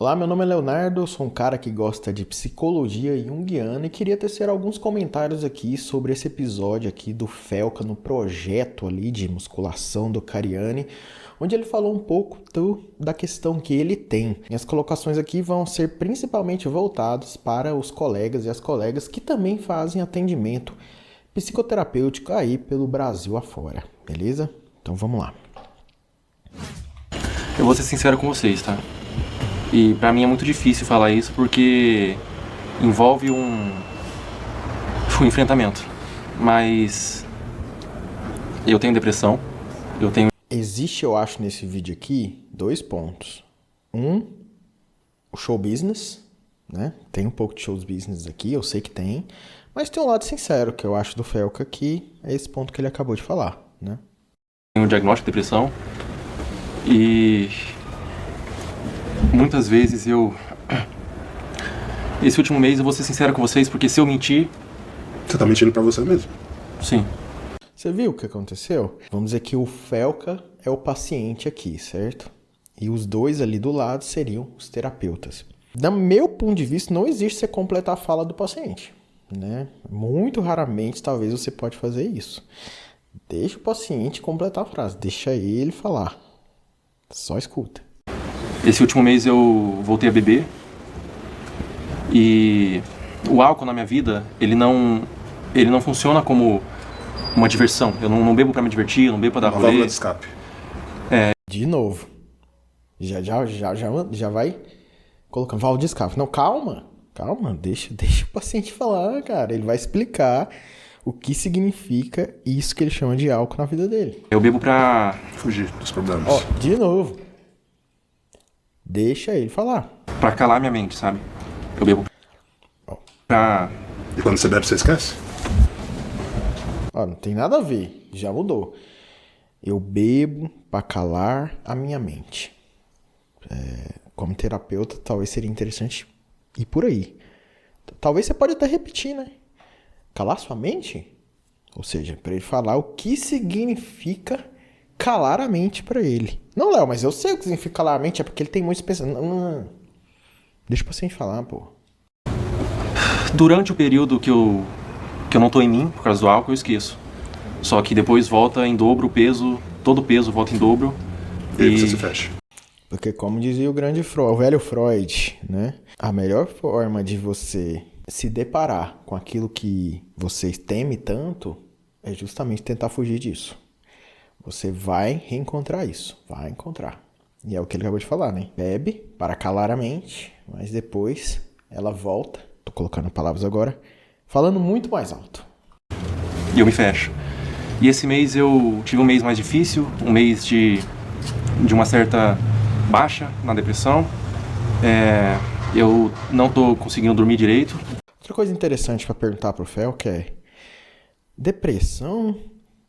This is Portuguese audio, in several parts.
Olá, meu nome é Leonardo, sou um cara que gosta de psicologia junguiana e queria tecer alguns comentários aqui sobre esse episódio aqui do Felca no projeto ali de musculação do Cariani, onde ele falou um pouco da questão que ele tem. Minhas colocações aqui vão ser principalmente voltadas para os colegas e as colegas que também fazem atendimento psicoterapêutico aí pelo Brasil afora, beleza? Então vamos lá. Eu vou ser sincero com vocês, tá? E pra mim é muito difícil falar isso porque envolve um enfrentamento. Mas eu tenho depressão, eu tenho... Existe, eu acho, nesse vídeo aqui, 2 pontos. O show business, né? Tem um pouco de show business aqui, eu sei que tem. Mas tem um lado sincero que eu acho do Felca que é esse ponto que ele acabou de falar, né? Tenho um diagnóstico de depressão e muitas vezes esse último mês eu vou ser sincero com vocês, porque se eu mentir... Você tá mentindo pra você mesmo? Sim. Você viu o que aconteceu? Vamos dizer que o Felca é o paciente aqui, certo? E os dois ali do lado seriam os terapeutas. Do meu ponto de vista, não existe você completar a fala do paciente, né? Muito raramente, talvez, você pode fazer isso. Deixa o paciente completar a frase, deixa ele falar. Só escuta. Esse último mês eu voltei a beber e o álcool na minha vida, ele não funciona como uma diversão. Eu não bebo pra me divertir, eu não bebo pra dar Uma rolê. válvula de escape. De novo. Já vai colocando válvula de escape. Não, calma, deixa o paciente falar, cara. Ele vai explicar o que significa isso que ele chama de álcool na vida dele. Eu bebo pra Fugir dos problemas. Ó, de novo. Deixa ele falar. calar minha mente, sabe? Eu bebo pra... E quando você bebe, você esquece? Ó, não tem nada a ver. Já mudou. Eu bebo para calar a minha mente. Como terapeuta, talvez seria interessante ir por aí. Talvez você pode até repetir, né? Calar sua mente? Ou seja, para ele falar o que significa calar a mente para ele. Não, Léo, mas eu sei o que significa calar a mente, é porque ele tem muitos pensamentos. Não. Deixa o paciente falar, pô. Durante o período que eu não tô em mim, por causa do álcool, eu esqueço. Só que depois volta em dobro o peso, todo o peso volta em dobro. E aí você se fecha. Porque como dizia o grande Freud, o velho Freud, né? A melhor forma de você se deparar com aquilo que você teme tanto é justamente tentar fugir disso. Você vai reencontrar isso. Vai encontrar. E é o que ele acabou de falar, né? Bebe para calar a mente, mas depois ela volta. Tô colocando palavras agora. Falando muito mais alto. E eu me fecho. E esse mês eu tive um mês mais difícil, um mês de uma certa baixa na depressão. Eu não tô conseguindo dormir direito. Outra coisa interessante para perguntar pro Felca é: depressão? O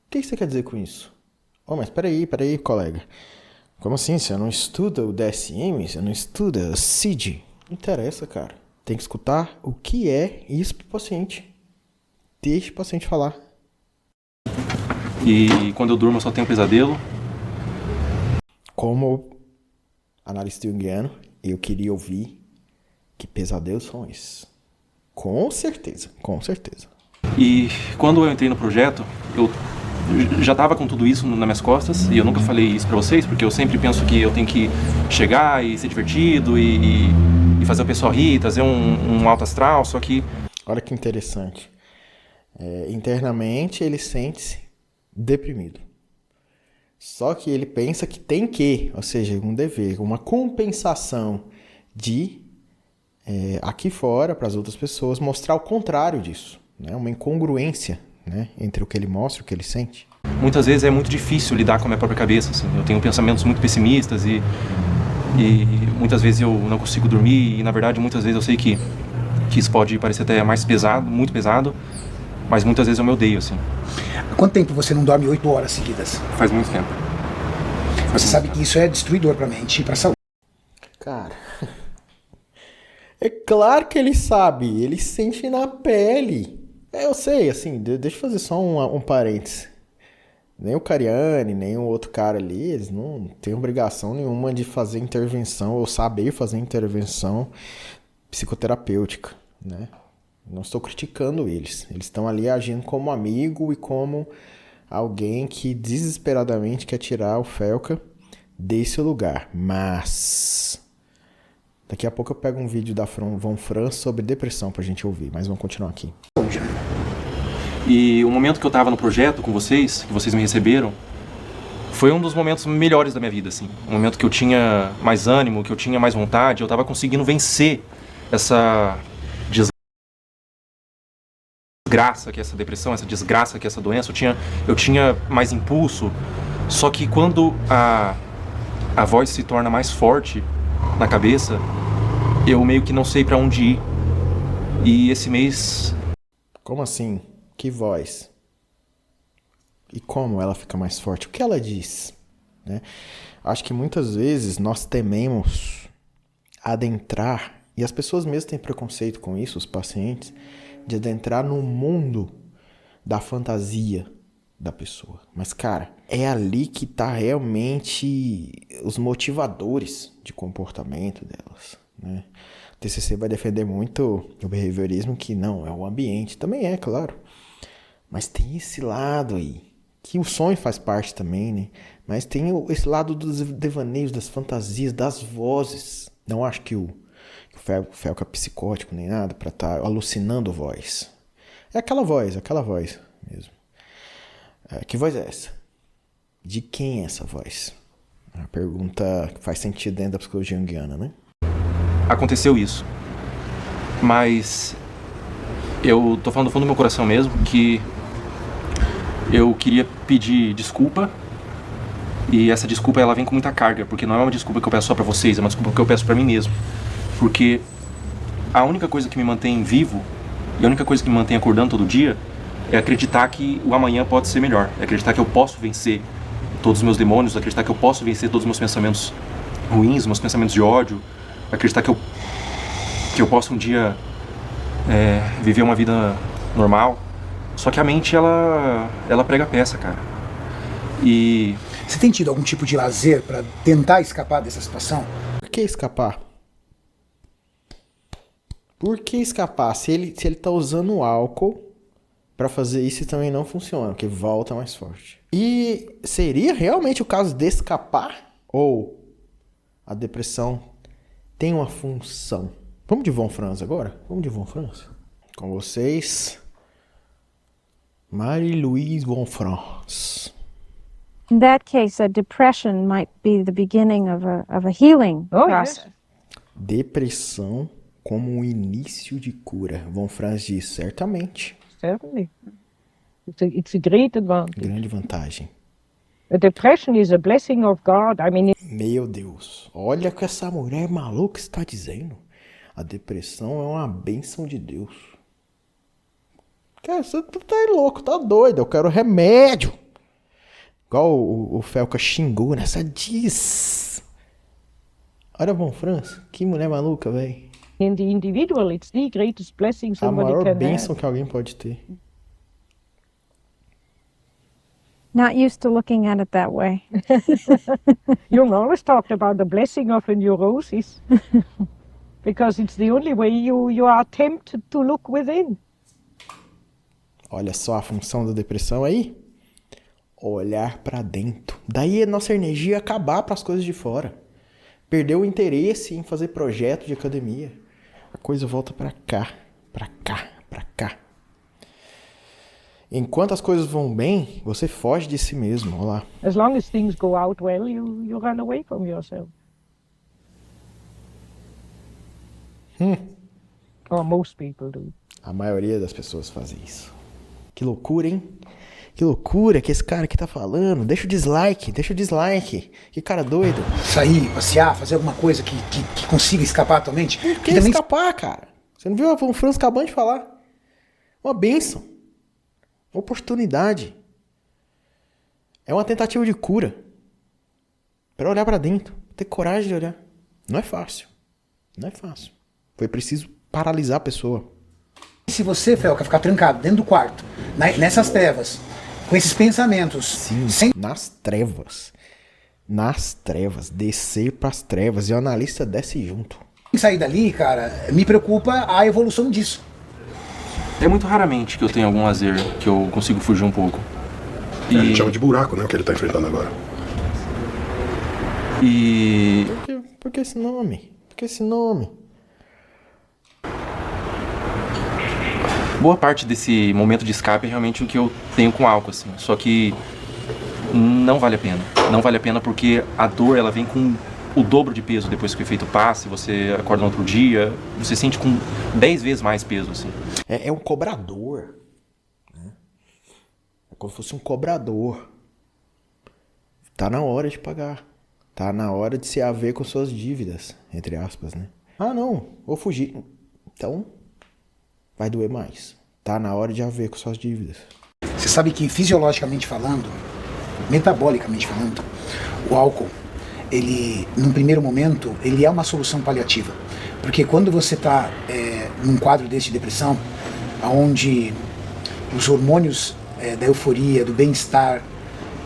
que você quer dizer com isso? Oh, mas peraí, colega. Como assim? Você não estuda o DSM? Você não estuda CID? Não interessa, cara. Tem que escutar o que é isso pro paciente. Deixa o paciente falar. E quando eu durmo eu só tenho pesadelo. Como analista junguiano, eu queria ouvir que pesadelos são esses. Com certeza. E quando eu entrei no projeto, eu já tava com tudo isso nas minhas costas. E eu nunca falei isso pra vocês, porque eu sempre penso que eu tenho que chegar e ser divertido e fazer o pessoal rir, trazer um alto astral, só que... Olha que interessante. Internamente ele sente-se deprimido. Só que ele pensa que tem que, ou seja, um dever, uma compensação de aqui fora, para as outras pessoas, mostrar o contrário disso, né? Uma incongruência, né? Entre o que ele mostra e o que ele sente. Muitas vezes é muito difícil lidar com a minha própria cabeça, assim. Eu tenho pensamentos muito pessimistas e muitas vezes eu não consigo dormir e, na verdade, muitas vezes eu sei que isso pode parecer até mais pesado, muito pesado, mas muitas vezes eu me odeio, assim. Há quanto tempo você não dorme 8 horas seguidas? Faz muito tempo. Você sabe que isso é destruidor para a mente e para a saúde. Cara, é claro que ele sabe, ele sente na pele. Eu sei, assim, deixa eu fazer só um parênteses. Nem o Cariani, nem o outro cara ali, eles não têm obrigação nenhuma de fazer intervenção ou saber fazer intervenção psicoterapêutica, né? Não estou criticando eles. Eles estão ali agindo como amigo e como alguém que desesperadamente quer tirar o Felca desse lugar. Mas daqui a pouco eu pego um vídeo da Von Franz sobre depressão pra gente ouvir, mas vamos continuar aqui. E o momento que eu tava no projeto com vocês, que vocês me receberam, foi um dos momentos melhores da minha vida, assim. Um momento que eu tinha mais ânimo, que eu tinha mais vontade, eu tava conseguindo vencer essa desgraça que é essa depressão, essa desgraça que é essa doença. Eu tinha mais impulso. Só que quando a voz se torna mais forte na cabeça, eu meio que não sei pra onde ir. E esse mês... Como assim? Que voz? E como ela fica mais forte? O que ela diz? Né? Acho que muitas vezes nós tememos adentrar, e as pessoas mesmo têm preconceito com isso, os pacientes, de adentrar no mundo da fantasia da pessoa. Mas, cara, é ali que tá realmente os motivadores de comportamento delas, né? O TCC vai defender muito o behaviorismo, que não, é o ambiente. Também é, claro. Mas tem esse lado aí, que o sonho faz parte também, né? Mas tem esse lado dos devaneios, das fantasias, das vozes. Não acho que o Felca é psicótico nem nada pra estar alucinando voz. É aquela voz mesmo. Que voz é essa? De quem é essa voz? A pergunta que faz sentido dentro da psicologia junguiana, né? Aconteceu isso. Mas eu tô falando do fundo do meu coração mesmo que eu queria pedir desculpa. E essa desculpa ela vem com muita carga, porque não é uma desculpa que eu peço só pra vocês, é uma desculpa que eu peço pra mim mesmo. Porque a única coisa que me mantém vivo e a única coisa que me mantém acordando todo dia é acreditar que o amanhã pode ser melhor. É acreditar que eu posso vencer todos os meus demônios, acreditar que eu posso vencer todos os meus pensamentos ruins, meus pensamentos de ódio, acreditar que eu posso um dia viver uma vida normal. Só que a mente, ela prega peça, cara. E... Você tem tido algum tipo de lazer pra tentar escapar dessa situação? Por que escapar? Por que escapar? Se ele tá usando o álcool pra fazer isso, também não funciona, porque volta mais forte. E seria realmente o caso de escapar? Ou a depressão tem uma função? Vamos de Von Franz agora? Vamos de Von Franz? Com vocês, Marie-Louise Von Franz. In that case, a depression might be the beginning of a healing process. Yes. Depressão como um início de cura. Von Franz diz, certamente. Certainly. It's a great advantage. Grande vantagem. A depression is a blessing of God. I mean, Meu Deus, olha o que essa mulher maluca está dizendo. A depressão é uma bênção de Deus. Cara, você tá louco, tá doido. Eu quero remédio. Igual o Felca xingou nessa diz. Olha, Von Franz, que mulher maluca, velho. in the individual, it's the greatest blessing A somebody maior can bênção have. que alguém pode ter. Not used to looking at it that way. Jung always talked about the blessing of a neurosis because it's the only way you are tempted to look within. Olha só a função da depressão aí. Olhar pra dentro. Daí a nossa energia acabar para as coisas de fora. Perder o interesse em fazer projeto de academia. A coisa volta pra cá, pra cá, pra cá. Enquanto as coisas vão bem, você foge de si mesmo. Olha lá. As long as things go out well, you run away from yourself. Or most people do. A maioria das pessoas fazem isso. Que loucura, hein? Que loucura que esse cara aqui tá falando. Deixa o dislike, deixa o dislike. Que cara doido. Sair, passear, fazer alguma coisa que consiga escapar atualmente. Por que escapar, cara? Você não viu o Franz acabando de falar? Uma bênção. Uma oportunidade. É uma tentativa de cura. Pra olhar pra dentro. Ter coragem de olhar. Não é fácil. Não é fácil. Foi preciso paralisar a pessoa. Se você, Felca, ficar trancado dentro do quarto, nessas trevas, com esses pensamentos. Sim, Sem nas trevas. Nas trevas. Descer pras trevas. E o analista desce junto. sair dali, cara, me preocupa a evolução disso. É muito raramente que eu tenho algum lazer que eu consigo fugir um pouco. A gente chama de buraco, né? O que ele tá enfrentando agora. E Por que esse nome? Por que esse nome? boa parte desse momento de escape é realmente o que eu tenho com álcool, assim. Só que não vale a pena. Não vale a pena porque a dor, ela vem com o dobro de peso depois que o efeito passa, você acorda no outro dia, você sente com 10 vezes mais peso, assim. É um cobrador. Né? É como se fosse um cobrador. Tá na hora de pagar. Tá na hora de se haver com suas dívidas, entre aspas, né? Ah, não, vou fugir. Então, vai doer mais. Tá na hora de haver com suas dívidas. Você sabe que fisiologicamente falando, metabolicamente falando, o álcool, ele, num primeiro momento, ele é uma solução paliativa. Porque quando você está num quadro desse de depressão, onde os hormônios da euforia, do bem-estar,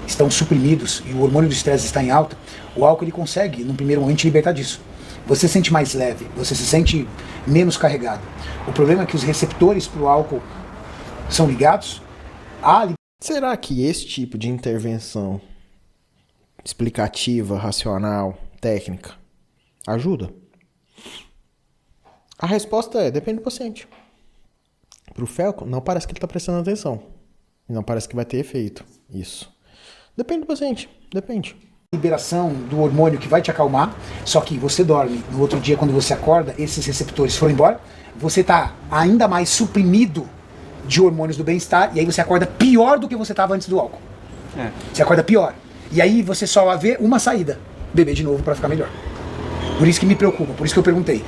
estão suprimidos e o hormônio do estresse está em alta, o álcool ele consegue, num primeiro momento, te libertar disso. Você se sente mais leve, você se sente menos carregado. O problema é que os receptores para o álcool são ligados à... Será que esse tipo de intervenção explicativa, racional, técnica, ajuda? A resposta é, depende do paciente. Pro Felco, não parece que ele está prestando atenção. E não parece que vai ter efeito. Isso. Depende do paciente, depende. liberação do hormônio que vai te acalmar, só que você dorme, no outro dia quando você acorda, esses receptores foram embora, você está ainda mais suprimido de hormônios do bem-estar, e aí você acorda pior do que você estava antes do álcool. Você acorda pior. E aí você só vai ver uma saída, beber de novo para ficar melhor. Por isso que me preocupa, por isso que eu perguntei.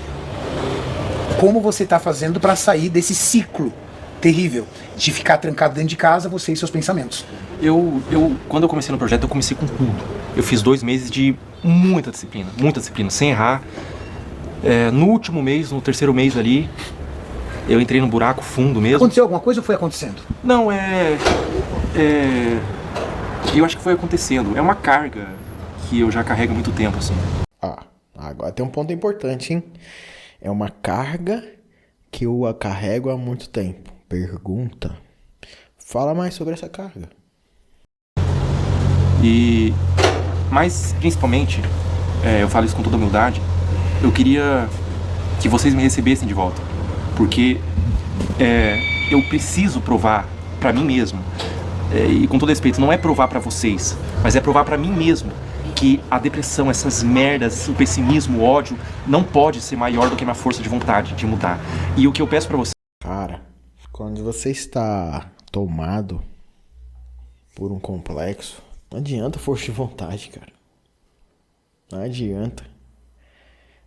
Como você está fazendo para sair desse ciclo terrível de ficar trancado dentro de casa, você e seus pensamentos? Quando eu comecei no projeto, eu comecei com tudo. Eu fiz 2 meses de muita disciplina, sem errar. No último mês, no terceiro mês ali, eu entrei num buraco fundo mesmo. Aconteceu alguma coisa ou foi acontecendo? Não, eu acho que foi acontecendo. É uma carga que eu já carrego há muito tempo, assim. Agora tem um ponto importante, hein? É uma carga que eu carrego há muito tempo. Pergunta. Fala mais sobre essa carga. Mas, principalmente, eu falo isso com toda humildade, eu queria que vocês me recebessem de volta. Porque eu preciso provar pra mim mesmo, e com todo respeito, não é provar pra vocês, mas é provar pra mim mesmo que a depressão, essas merdas, o pessimismo, o ódio, não pode ser maior do que a minha força de vontade de mudar. E o que eu peço pra vocês... Cara, quando você está tomado por um complexo, não adianta força de vontade, cara. Não adianta.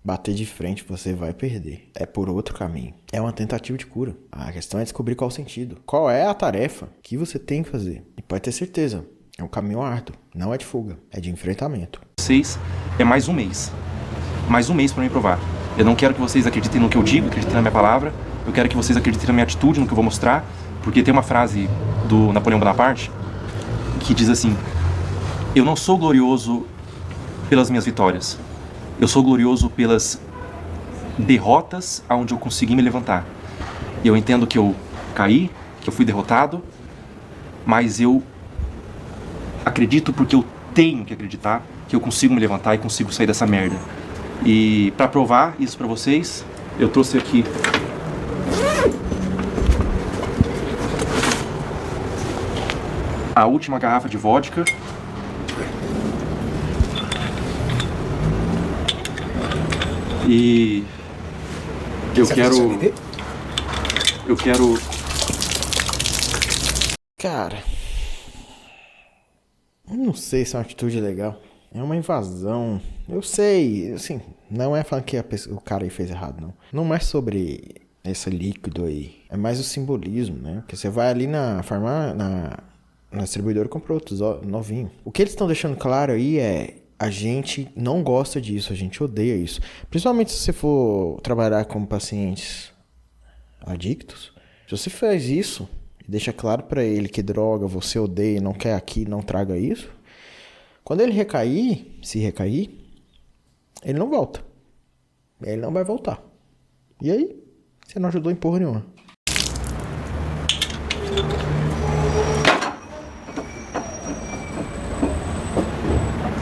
Bater de frente, você vai perder. É por outro caminho. É uma tentativa de cura. A questão é descobrir qual o sentido. Qual é a tarefa que você tem que fazer. E pode ter certeza, é um caminho árduo. Não é de fuga, é de enfrentamento. Vocês é mais um mês. Mais um mês pra me provar. Eu não quero que vocês acreditem no que eu digo, acreditem na minha palavra. Eu quero que vocês acreditem na minha atitude, no que eu vou mostrar. Porque tem uma frase do Napoleão Bonaparte que diz assim: eu não sou glorioso pelas minhas vitórias. Eu sou glorioso pelas derrotas aonde eu consegui me levantar. E eu entendo que eu caí, que eu fui derrotado, mas eu acredito porque eu tenho que acreditar que eu consigo me levantar e consigo sair dessa merda. E pra provar isso pra vocês, eu trouxe aqui a última garrafa de vodka. E eu quero... Cara, eu não sei se é uma atitude legal. É uma invasão. Eu sei, assim, não é falando que o cara aí fez errado, não. Não é sobre esse líquido aí. É mais o simbolismo, né? Porque você vai ali na farmácia, na distribuidora e compra outros novinho. O que eles estão deixando claro aí é: a gente não gosta disso, a gente odeia isso. Principalmente se você for trabalhar com pacientes adictos. Se você faz isso, deixa claro pra ele que droga você odeia, não quer aqui, não traga isso, quando ele recair, se recair, ele não volta. Ele não vai voltar. E aí, você não ajudou em porra nenhuma.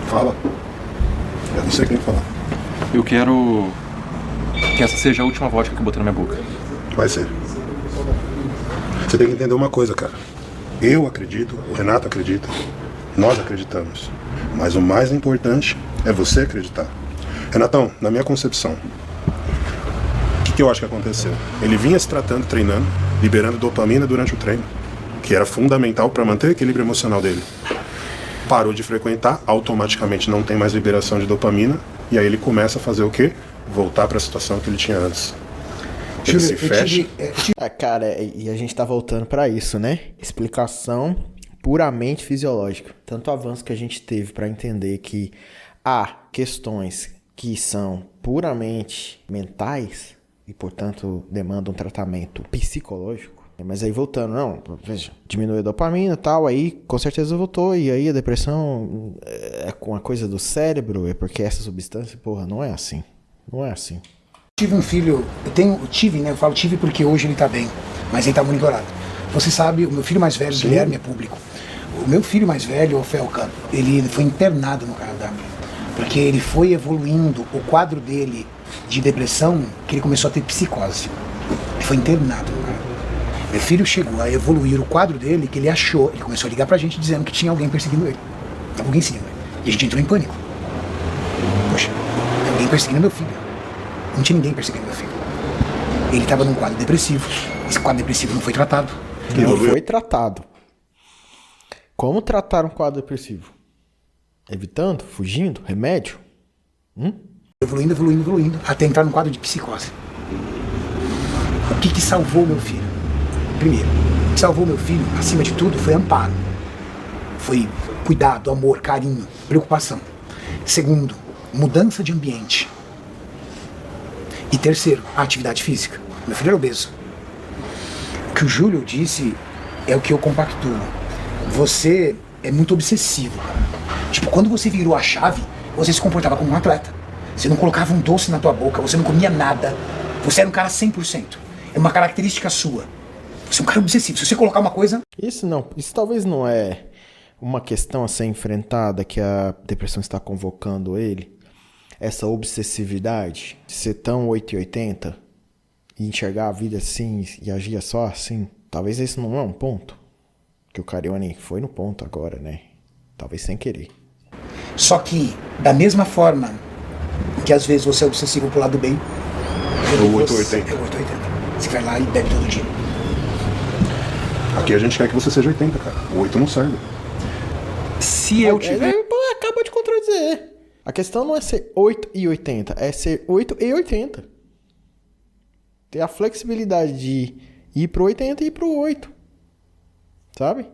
Fala. Eu não sei o que tem que falar. Eu quero que essa seja a última vodka que eu botei na minha boca. Vai ser. Você tem que entender uma coisa, cara. Eu acredito, o Renato acredita, nós acreditamos. Mas o mais importante é você acreditar. Renatão, na minha concepção, o que eu acho que aconteceu? Ele vinha se tratando, treinando, liberando dopamina durante o treino, que era fundamental para manter o equilíbrio emocional dele. Parou de frequentar, automaticamente não tem mais liberação de dopamina, e aí ele começa a fazer o quê? Voltar para a situação que ele tinha antes. Ele se fecha. Cara, e a gente tá voltando pra isso, né? Explicação puramente fisiológica. Tanto avanço que a gente teve pra entender que há questões que são puramente mentais e, portanto, demandam um tratamento psicológico. Mas aí voltando, não, veja, diminui a dopamina e tal, aí com certeza voltou, e aí a depressão é com a coisa do cérebro, é porque essa substância, porra, não é assim. Não é assim. Tive um filho, tive, né? Eu falo tive porque hoje ele tá bem, mas ele tá monitorado. Você sabe, o meu filho mais velho, Guilherme, é público. O meu filho mais velho, o Felca, ele foi internado no Canadá, porque ele foi evoluindo o quadro dele de depressão, que ele começou a ter psicose. Ele foi internado no Canadá. Meu filho chegou a evoluir o quadro dele, que ele achou, ele começou a ligar pra gente dizendo que tinha alguém perseguindo ele. Tava alguém seguindo ele. E a gente entrou em pânico. Poxa, tem alguém perseguindo meu filho. Não tinha ninguém perseguindo meu filho. Ele estava num quadro depressivo. Esse quadro depressivo não foi tratado. Não foi tratado. Como tratar um quadro depressivo? Evitando? Fugindo? Remédio? Evoluindo, até entrar num quadro de psicose. O que salvou meu filho? Primeiro, o que salvou meu filho, acima de tudo, foi amparo. Foi cuidado, amor, carinho, preocupação. Segundo, mudança de ambiente. E terceiro, a atividade física. Meu filho era obeso. O que o Júlio disse é o que eu compactuo. Você é muito obsessivo, cara. Tipo, quando você virou a chave, você se comportava como um atleta. Você não colocava um doce na tua boca, você não comia nada. Você era um cara 100%. É uma característica sua. Você é um cara obsessivo. Se você colocar uma coisa... Isso talvez não é uma questão a ser enfrentada que a depressão está convocando ele. Essa obsessividade de ser tão 880 e enxergar a vida assim e agir só assim. Talvez esse não é um ponto. Que o Carione foi no ponto agora, né? Talvez sem querer. Só que, da mesma forma que às vezes você é obsessivo pro lado bem... É o 880. É o 880. Você vai lá e bebe todo dia. Aqui a gente quer que você seja 80, cara. O 8 não serve. Se eu tiver... Acaba de contradizer. A questão não é ser 8 e 80, é ser 8 e 80. Ter a flexibilidade de ir pro 80 e ir pro 8. Sabe?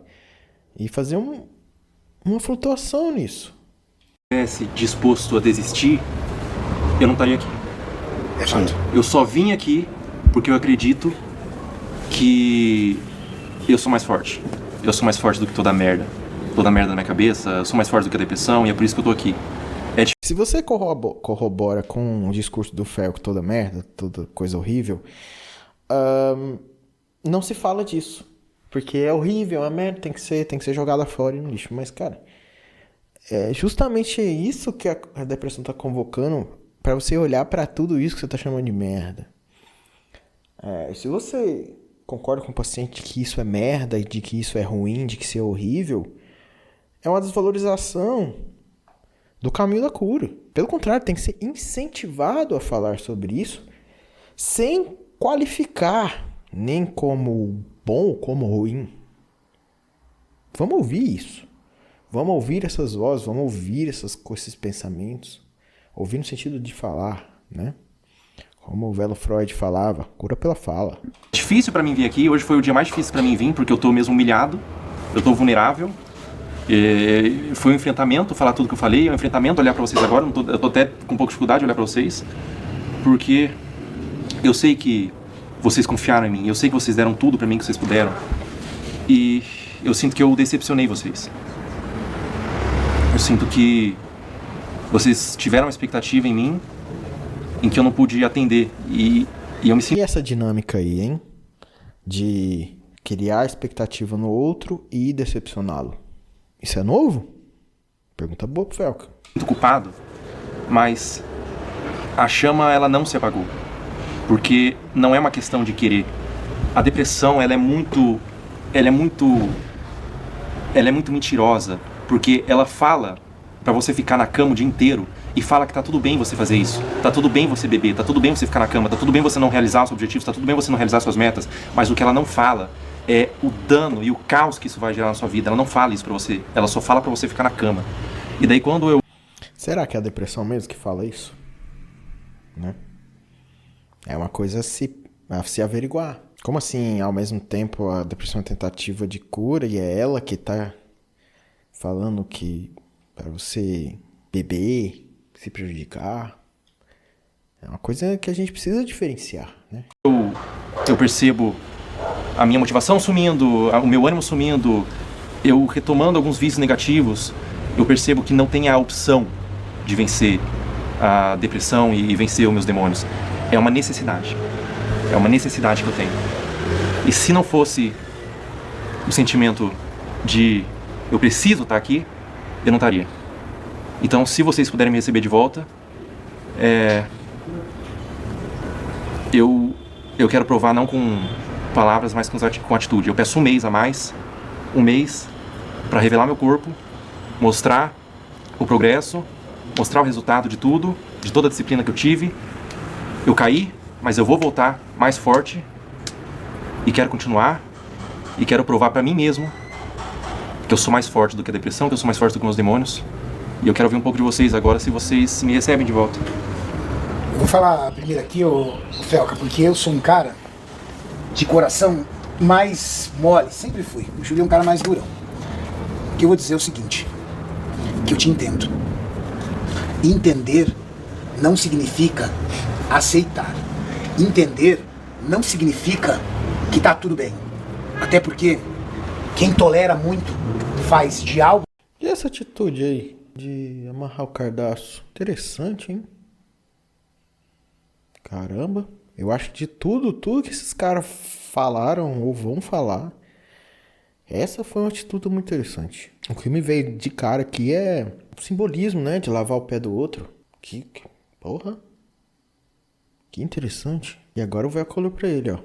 E fazer uma flutuação nisso. Se eu estivesse disposto a desistir, eu não estaria aqui. É fato. Eu só vim aqui porque eu acredito que eu sou mais forte. Eu sou mais forte do que toda a merda. Toda a merda na minha cabeça, eu sou mais forte do que a depressão e é por isso que eu tô aqui. Se você corrobora com o discurso do Felco, toda merda, toda coisa horrível, não se fala disso. Porque é horrível, é uma merda, tem que ser jogada fora e no lixo. Mas, cara, é justamente isso que a depressão tá convocando pra você olhar pra tudo isso que você tá chamando de merda. Se você concorda com o paciente que isso é merda, de que isso é ruim, de que isso é horrível, é uma desvalorização do caminho da cura. Pelo contrário, tem que ser incentivado a falar sobre isso sem qualificar nem como bom ou como ruim. Vamos ouvir isso. Vamos ouvir essas vozes, vamos ouvir esses pensamentos. Ouvir no sentido de falar, né? Como o velho Freud falava, cura pela fala. Difícil pra mim vir aqui, hoje foi o dia mais difícil pra mim vir, porque eu tô mesmo humilhado, eu tô vulnerável. Foi um enfrentamento, falar tudo que eu falei, é um enfrentamento olhar pra vocês agora, eu tô até com um pouco de dificuldade de olhar pra vocês, porque eu sei que vocês confiaram em mim, eu sei que vocês deram tudo pra mim que vocês puderam. E eu sinto que eu decepcionei vocês. Eu sinto que vocês tiveram uma expectativa em mim em que eu não pude atender. E eu me sinto... E essa dinâmica aí, hein? De criar expectativa no outro e decepcioná-lo. Isso é novo? Pergunta boa pro Felca. Muito culpado, mas a chama ela não se apagou. Porque não é uma questão de querer. A depressão ela é muito mentirosa, porque ela fala pra você ficar na cama o dia inteiro e fala que tá tudo bem você fazer isso, tá tudo bem você beber, tá tudo bem você ficar na cama, tá tudo bem você não realizar os objetivos, tá tudo bem você não realizar suas metas, mas o que ela não fala é o dano e o caos que isso vai gerar na sua vida. Ela não fala isso pra você, ela só fala pra você ficar na cama. E daí quando eu... Será que é a depressão mesmo que fala isso? Né? É uma coisa a se averiguar. Como assim, ao mesmo tempo, a depressão é tentativa de cura e é ela que tá falando que para você beber, se prejudicar? É uma coisa que a gente precisa diferenciar, né? Eu percebo a minha motivação sumindo, o meu ânimo sumindo, eu retomando alguns vícios negativos, eu percebo que não tem a opção de vencer a depressão e vencer os meus demônios. É uma necessidade. É uma necessidade que eu tenho. E se não fosse o sentimento de eu preciso estar aqui, eu não estaria. Então, se vocês puderem me receber de volta, eu quero provar não com palavras, mas com atitude. Eu peço um mês a mais, um mês para revelar meu corpo, mostrar o progresso, mostrar o resultado de tudo, de toda a disciplina que eu tive. Eu caí, mas eu vou voltar mais forte e quero continuar e quero provar para mim mesmo que eu sou mais forte do que a depressão, que eu sou mais forte do que meus demônios. E eu quero ouvir um pouco de vocês agora, se vocês me recebem de volta. Eu vou falar primeiro aqui, ô Felca, porque eu sou um cara de coração mais mole, sempre fui. O Júlio é um cara mais durão. O que eu vou dizer é o seguinte, que eu te entendo. Entender não significa aceitar. Entender não significa que tá tudo bem. Até porque quem tolera muito faz de algo... E essa atitude aí de amarrar o cardaço? Interessante, hein? Caramba, eu acho que de tudo que esses caras falaram ou vão falar, essa foi uma atitude muito interessante. O que me veio de cara aqui é o simbolismo, né? De lavar o pé do outro. Porra. Que interessante. E agora o Felca olhou pra ele, ó.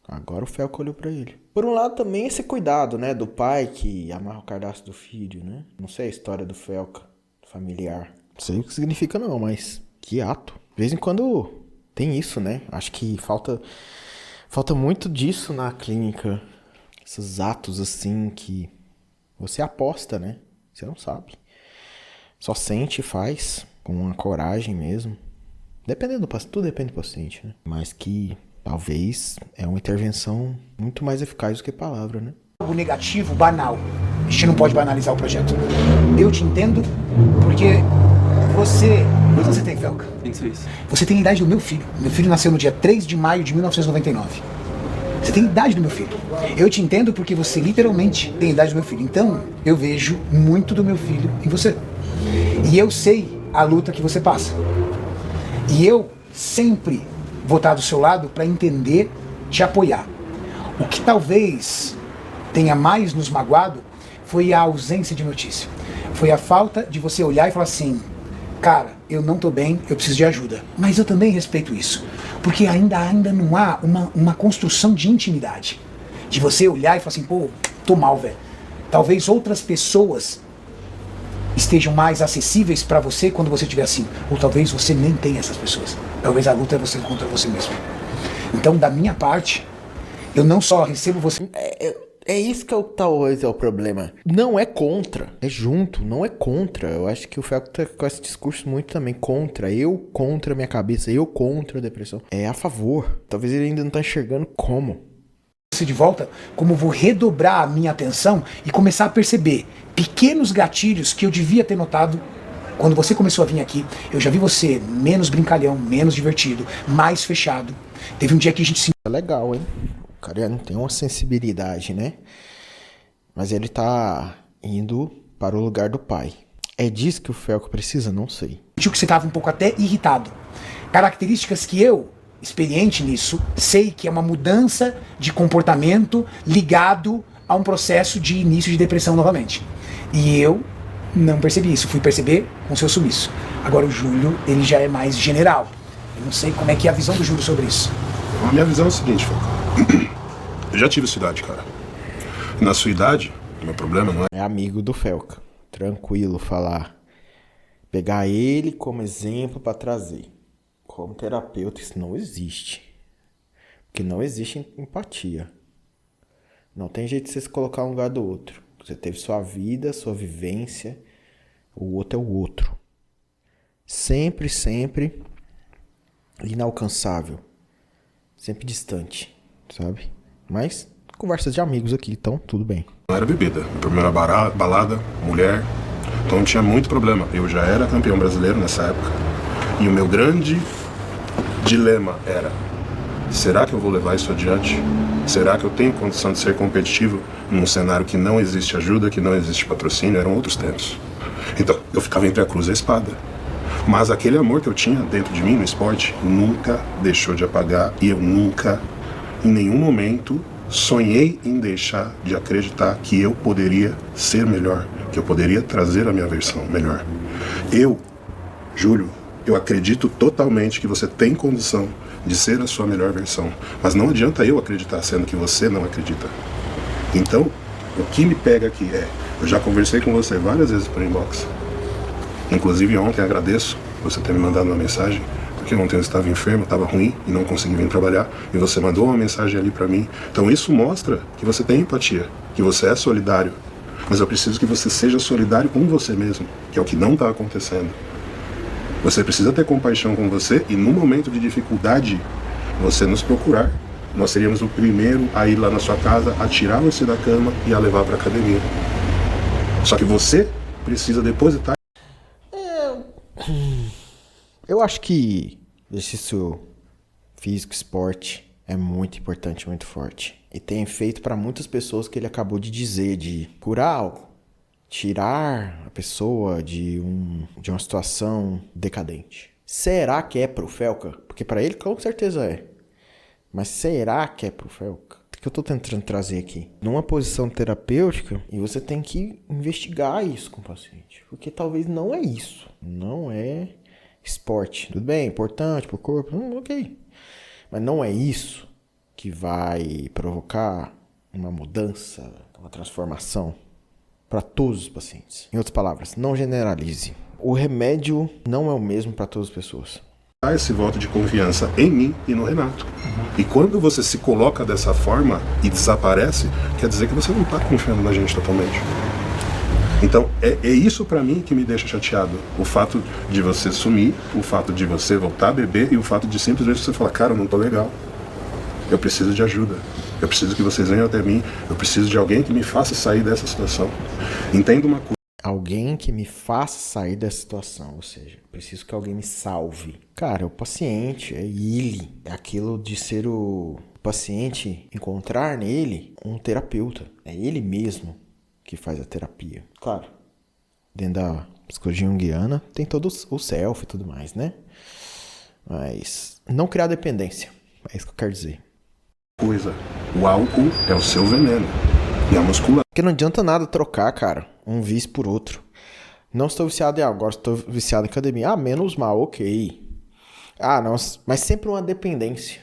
Agora o Felca olhou pra ele. Por um lado também esse cuidado, né? Do pai que amarra o cardaço do filho, né? Não sei a história do Felca, familiar. Não sei o que significa não, mas que ato. De vez em quando tem isso, né? Acho que falta muito disso na clínica. Esses atos assim que você aposta, né? Você não sabe. Só sente e faz com uma coragem mesmo. Dependendo do paciente, tudo depende do paciente, né? Mas que talvez é uma intervenção muito mais eficaz do que palavra, né? Algo negativo, banal. A gente não pode banalizar o projeto. Eu te entendo porque você... Quanto você tem, Felca? 26. Você tem a idade do meu filho. Meu filho nasceu no dia 3 de maio de 1999. Você tem a idade do meu filho. Eu te entendo porque você literalmente tem a idade do meu filho. Então, eu vejo muito do meu filho em você. E eu sei a luta que você passa. E eu sempre vou estar do seu lado para entender, te apoiar. O que talvez tenha mais nos magoado foi a ausência de notícia. Foi a falta de você olhar e falar assim, cara, eu não tô bem, eu preciso de ajuda. Mas eu também respeito isso, porque ainda não há uma construção de intimidade. De você olhar e falar assim, pô, tô mal, velho. Talvez outras pessoas estejam mais acessíveis para você quando você estiver assim. Ou talvez você nem tenha essas pessoas. Talvez a luta é você contra você mesmo. Então, da minha parte, eu não só recebo você... É isso que talvez é o problema. Não é contra, é junto, não é contra. Eu acho que o Felca tá com esse discurso muito também contra. Eu contra a minha cabeça, eu contra a depressão. É a favor. Talvez ele ainda não tá enxergando como. De volta, como vou redobrar a minha atenção e começar a perceber pequenos gatilhos que eu devia ter notado quando você começou a vir aqui. Eu já vi você menos brincalhão, menos divertido, mais fechado. Teve um dia que a gente se... É legal, hein? O cara não tem uma sensibilidade, né? Mas ele tá indo para o lugar do pai. É disso que o Felca precisa? Não sei. Sentiu que você estava um pouco até irritado. Características que eu, experiente nisso, sei que é uma mudança de comportamento ligado a um processo de início de depressão novamente. E eu não percebi isso, fui perceber com seu sumiço. Agora o Júlio, ele já é mais general. Eu não sei como é que é a visão do Júlio sobre isso. A minha visão é o seguinte, Felca. Eu já tive sua idade, cara. Na sua idade, o meu problema não É amigo do Felca. Tranquilo falar. Pegar ele como exemplo para trazer. Como terapeuta, isso não existe. Porque não existe empatia. Não tem jeito de você se colocar no lugar do outro. Você teve sua vida, sua vivência. O outro é o outro. Sempre, sempre inalcançável. Sempre distante, sabe? Mas conversas de amigos aqui, então tudo bem. era bebida. Meu problema era balada, mulher. Então tinha muito problema. Eu já era campeão brasileiro nessa época. E o meu grande dilema era: será que eu vou levar isso adiante? Será que eu tenho condição de ser competitivo num cenário que não existe ajuda, que não existe patrocínio? Eram outros tempos. Então, eu ficava entre a cruz e a espada. Mas aquele amor que eu tinha dentro de mim no esporte nunca deixou de apagar. E eu nunca, em nenhum momento, sonhei em deixar de acreditar que eu poderia ser melhor, que eu poderia trazer a minha versão melhor. Eu, Júlio, eu acredito totalmente que você tem condição de ser a sua melhor versão. Mas não adianta eu acreditar sendo que você não acredita. Então, o que me pega aqui é: eu já conversei com você várias vezes por inbox. Inclusive ontem agradeço você ter me mandado uma mensagem, porque ontem eu estava enfermo, estava ruim e não consegui vir trabalhar, e você mandou uma mensagem ali para mim. Então isso mostra que você tem empatia, que você é solidário. Mas eu preciso que você seja solidário com você mesmo, que é o que não está acontecendo. Você precisa ter compaixão com você e no momento de dificuldade, você nos procurar. Nós seríamos o primeiro a ir lá na sua casa, a tirar você da cama e a levar para a academia. Só que você precisa depositar. Eu acho que exercício físico, esporte é muito importante, muito forte. E tem efeito para muitas pessoas que ele acabou de dizer, de curar algo. Tirar a pessoa de uma situação decadente. Será que é pro Felca? Porque para ele com certeza é. Mas será que é pro Felca? O que eu tô tentando trazer aqui? Numa posição terapêutica, e você tem que investigar isso com o paciente. Porque talvez não é isso. Não é esporte. Tudo bem, importante pro corpo, ok. Mas não é isso que vai provocar uma mudança, uma transformação para todos os pacientes. Em outras palavras, não generalize. O remédio não é o mesmo para todas as pessoas. Há esse voto de confiança em mim e no Renato. E quando você se coloca dessa forma e desaparece, quer dizer que você não está confiando na gente totalmente. Então, é isso pra mim que me deixa chateado. O fato de você sumir, o fato de você voltar a beber e o fato de simplesmente você falar: cara, eu não tô legal. Eu preciso de ajuda. Eu preciso que vocês venham até mim. Eu preciso de alguém que me faça sair dessa situação. Entenda uma coisa. Alguém que me faça sair dessa situação. Ou seja, eu preciso que alguém me salve. Cara, o paciente, é ele. É aquilo de ser o paciente, encontrar nele um terapeuta. É ele mesmo que faz a terapia. Claro, dentro da psicologia junguiana tem todo o self e tudo mais, né? Mas não criar dependência. É isso que eu quero dizer. O álcool é o seu veneno. E a musculação. Porque não adianta nada trocar, cara, um vício por outro. Não estou viciado em álcool, agora estou viciado em academia. Ah, menos mal, ok. Ah, não, mas sempre uma dependência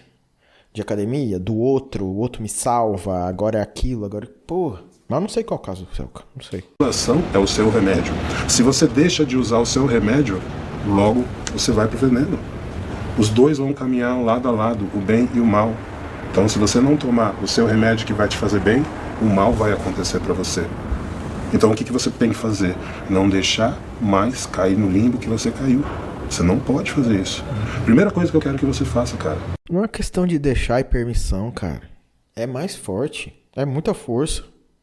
de academia, do outro, o outro me salva, agora é aquilo, agora... Porra, mas não sei qual é o caso do Felca, não sei. A musculação é o seu remédio. Se você deixa de usar o seu remédio, logo você vai pro veneno. Os dois vão caminhar lado a lado, o bem e o mal. Então, se você não tomar o seu remédio que vai te fazer bem, o mal vai acontecer para você. Então, o que você tem que fazer? Não deixar mais cair no limbo que você caiu. Você não pode fazer isso. Primeira coisa que eu quero que você faça, cara. Não é questão de deixar e permissão, cara. É mais forte. É muita força.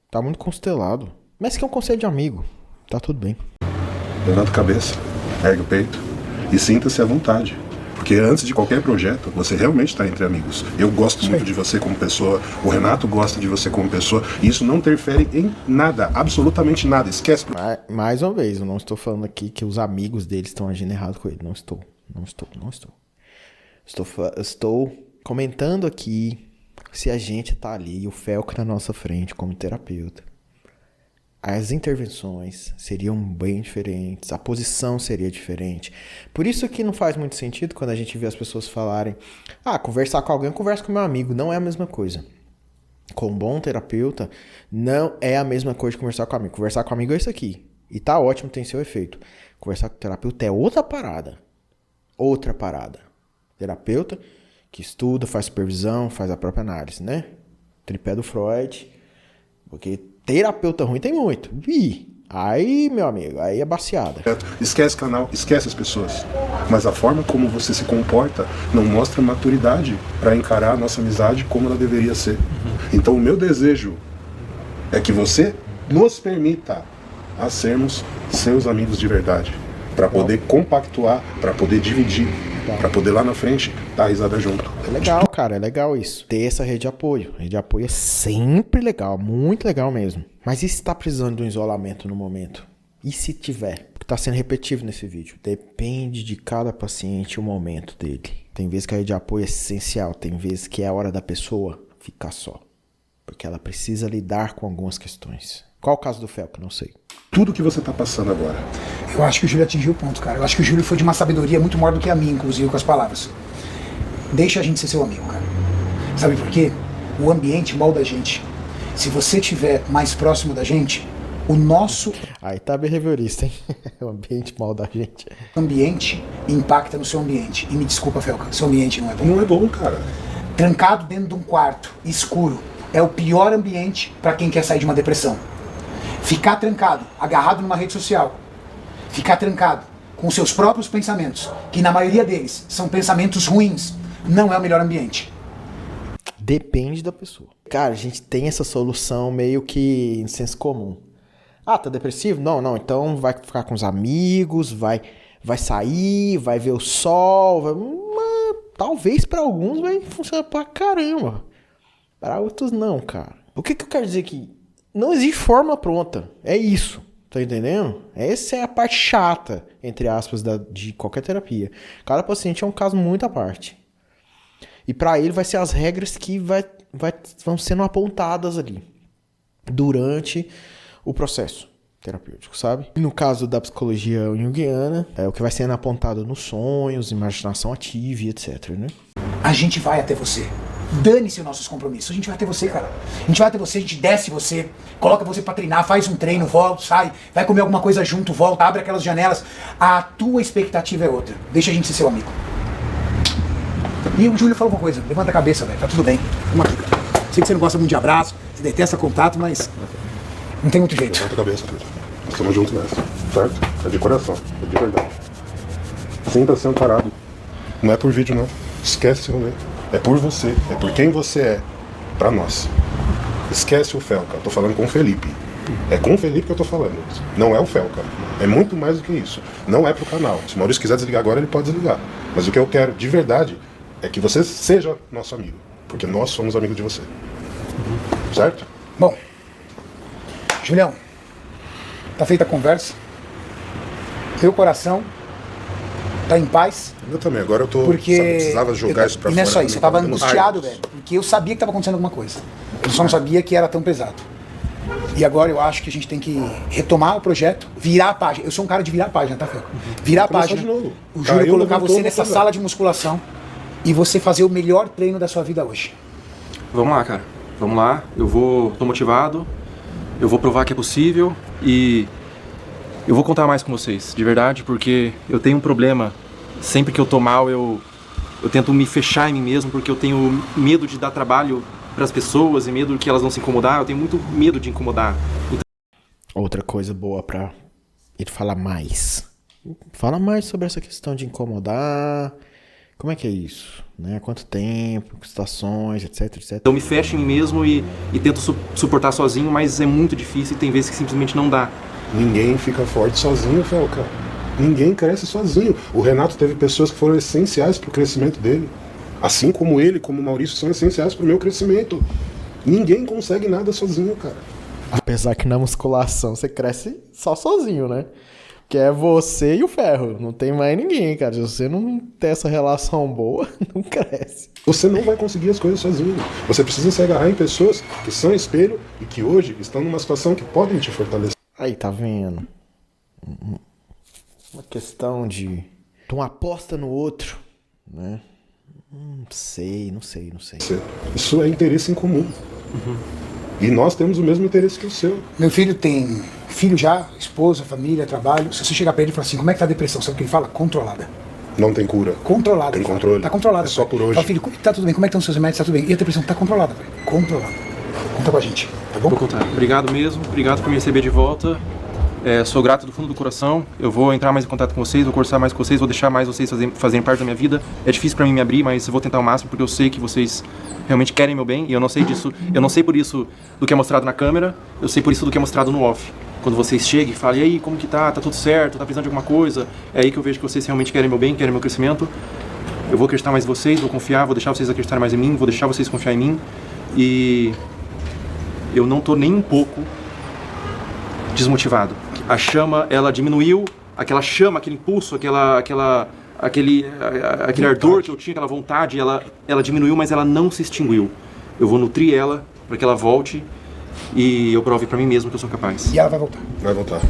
Tá muito constelado. Mas que é um conselho de amigo. Tá tudo bem. Levanta a cabeça, ergue o peito e sinta-se à vontade. Porque antes de qualquer projeto, você realmente está entre amigos. Eu gosto muito de você como pessoa, o Renato gosta de você como pessoa, e isso não interfere em nada, absolutamente nada. Esquece. Mais uma vez, eu não estou falando aqui que os amigos dele estão agindo errado com ele. Não estou. Estou comentando aqui se a gente tá ali, o Felca na nossa frente como terapeuta. As intervenções seriam bem diferentes, a posição seria diferente. Por isso que não faz muito sentido quando a gente vê as pessoas falarem: conversar com alguém, conversa com meu amigo. Não é a mesma coisa. Com um bom terapeuta, não é a mesma coisa de conversar com amigo. Conversar com amigo é isso aqui. E tá ótimo, tem seu efeito. Conversar com o terapeuta é outra parada. Outra parada. Terapeuta que estuda, faz supervisão, faz a própria análise, né? Tripé do Freud. Porque terapeuta ruim tem muito. Aí, meu amigo, aí é baciada. Esquece canal, esquece as pessoas. Mas a forma como você se comporta não mostra maturidade para encarar a nossa amizade como ela deveria ser. Então o meu desejo é que você nos permita a sermos seus amigos de verdade. Para poder compactuar, para poder dividir, para poder lá na frente dar risada junto. É legal, cara, é legal isso. Ter essa rede de apoio. Rede de apoio é sempre legal, muito legal mesmo. Mas e se tá precisando de um isolamento no momento? E se tiver? Porque tá sendo repetitivo nesse vídeo. Depende de cada paciente o momento dele. Tem vezes que a rede de apoio é essencial, tem vezes que é a hora da pessoa ficar só. Porque ela precisa lidar com algumas questões. Qual o caso do Felca? Não sei. Tudo que você está passando agora. Eu acho que o Júlio atingiu o ponto, cara. Eu acho que o Júlio foi de uma sabedoria muito maior do que a minha, inclusive, com as palavras. Deixa a gente ser seu amigo, cara. Sabe por quê? O ambiente molda a gente. Se você estiver mais próximo da gente, o nosso... Aí tá behaviorista, hein? O ambiente molda a gente. Ambiente impacta no seu ambiente. E me desculpa, Felca, seu ambiente não é bom. Não é bom, cara. Trancado dentro de um quarto, escuro, é o pior ambiente para quem quer sair de uma depressão. Ficar trancado, agarrado numa rede social, ficar trancado com seus próprios pensamentos, que na maioria deles são pensamentos ruins, não é o melhor ambiente. Depende da pessoa. Cara, a gente tem essa solução meio que em senso comum. Tá depressivo? Não, então vai ficar com os amigos, vai sair, vai ver o sol, talvez para alguns vai funcionar pra caramba. Para outros não, cara. O que eu quero dizer aqui? Não existe fórmula pronta. É isso. Tá entendendo? Essa é a parte chata, entre aspas, de qualquer terapia. Cada paciente é um caso muito à parte. E para ele vai ser as regras que vão sendo apontadas ali. Durante o processo terapêutico, sabe? E no caso da psicologia junguiana, é o que vai sendo apontado nos sonhos, imaginação ativa e etc, né? A gente vai até você. Dane-se os nossos compromissos. A gente vai até você, cara. A gente vai até você, a gente desce você, coloca você pra treinar, faz um treino, volta, sai, vai comer alguma coisa junto, volta, abre aquelas janelas. A tua expectativa é outra. Deixa a gente ser seu amigo. E o Júlio falou uma coisa, levanta a cabeça, velho, tá tudo bem. Vamos aqui, cara. Sei que você não gosta muito de abraço, você detesta contato, mas não tem muito jeito. Levanta a cabeça, Pedro. Nós estamos juntos nessa, certo? É de coração, é de verdade. Sinta-se amparado. Não é por vídeo, não. Esquece esse rolê. É por você, é por quem você é, pra nós. Esquece o Felca, eu tô falando com o Felipe. É com o Felipe que eu tô falando. Não é o Felca. É muito mais do que isso. Não é pro canal. Se o Maurício quiser desligar agora, ele pode desligar. Mas o que eu quero, de verdade, é que você seja nosso amigo. Porque nós somos amigos de você. Certo? Bom, Julião, tá feita a conversa. Meu coração tá em paz. Eu também, agora eu tô... Porque precisava jogar isso pra fora. E não é só isso, eu tava angustiado, Ai, velho. Porque eu sabia que tava acontecendo alguma coisa. Eu só não sabia que era tão pesado. E agora eu acho que a gente tem que retomar o projeto, virar a página. Eu sou um cara de virar a página, tá, Felca? Virar a página. De novo. O Júlio colocar você nessa sala de musculação e você fazer o melhor treino da sua vida hoje. Vamos lá, cara. Vamos lá. Tô motivado. Eu vou provar que é possível e eu vou contar mais com vocês, de verdade, porque eu tenho um problema. Sempre que eu tô mal, eu tento me fechar em mim mesmo, porque eu tenho medo de dar trabalho para as pessoas e medo que elas vão se incomodar. Eu tenho muito medo de incomodar. Então... Outra coisa boa pra ele falar mais. Fala mais sobre essa questão de incomodar. Como é que é isso? Né? Quanto tempo, que situações, etc, etc. Eu me fecho em mim mesmo e tento suportar sozinho, mas é muito difícil e tem vezes que simplesmente não dá. Ninguém fica forte sozinho, Felca. Ninguém cresce sozinho. O Renato teve pessoas que foram essenciais para o crescimento dele. Assim como ele, como o Maurício, são essenciais para o meu crescimento. Ninguém consegue nada sozinho, cara. Apesar que na musculação você cresce só sozinho, né? Que é você e o ferro. Não tem mais ninguém, cara. Se você não tem essa relação boa, não cresce. Você não vai conseguir as coisas sozinho. Você precisa se agarrar em pessoas que são espelho e que hoje estão numa situação que podem te fortalecer. Aí, tá vendo? Uma questão de uma aposta no outro, né? Não sei. Isso é interesse em comum. E nós temos o mesmo interesse que o seu. Meu filho tem filho já, esposa, família, trabalho. Se você chegar pra ele e falar assim, como é que tá a depressão? Sabe o que ele fala? Controlada. Não tem cura. Controlada. Tem ele fala. controle. Tá controlada. É só pai. por hoje. Fala, filho, tá tudo bem, como é que estão os seus remédios? Tá tudo bem. E a depressão tá controlada, pai. Controlada. Conta com a gente, tá bom? Vou contar. Obrigado mesmo, obrigado por me receber de volta. Sou grato do fundo do coração. Eu vou entrar mais em contato com vocês, vou conversar mais com vocês, vou deixar mais vocês fazerem parte da minha vida. É difícil pra mim me abrir, mas eu vou tentar o máximo porque eu sei que vocês realmente querem meu bem e eu não sei disso. Eu não sei por isso do que é mostrado na câmera, eu sei por isso do que é mostrado no off. Quando vocês chegam e falam, e aí, como que tá? Tá tudo certo? Tá precisando de alguma coisa? É aí que eu vejo que vocês realmente querem meu bem, querem meu crescimento. Eu vou acreditar mais em vocês, vou confiar, vou deixar vocês acreditarem mais em mim, vou deixar vocês confiar em mim. E eu não tô nem um pouco desmotivado. A chama, ela diminuiu, aquela chama, aquele impulso, aquele ardor que eu tinha, aquela vontade, ela diminuiu, mas ela não se extinguiu. Eu vou nutrir ela para que ela volte e eu prove para mim mesmo que eu sou capaz. E ela vai voltar. Vai voltar.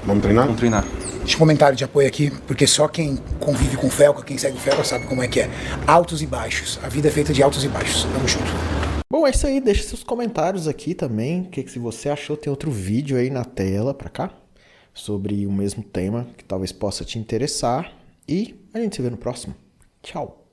Vamos treinar? Vamos treinar. Deixa um comentário de apoio aqui, porque só quem convive com o Felca, quem segue o Felca sabe como é que é. Altos e baixos. A vida é feita de altos e baixos. Tamo junto. Bom, é isso aí. Deixa seus comentários aqui também. O que se você achou, tem outro vídeo aí na tela pra cá sobre o mesmo tema que talvez possa te interessar. E a gente se vê no próximo. Tchau.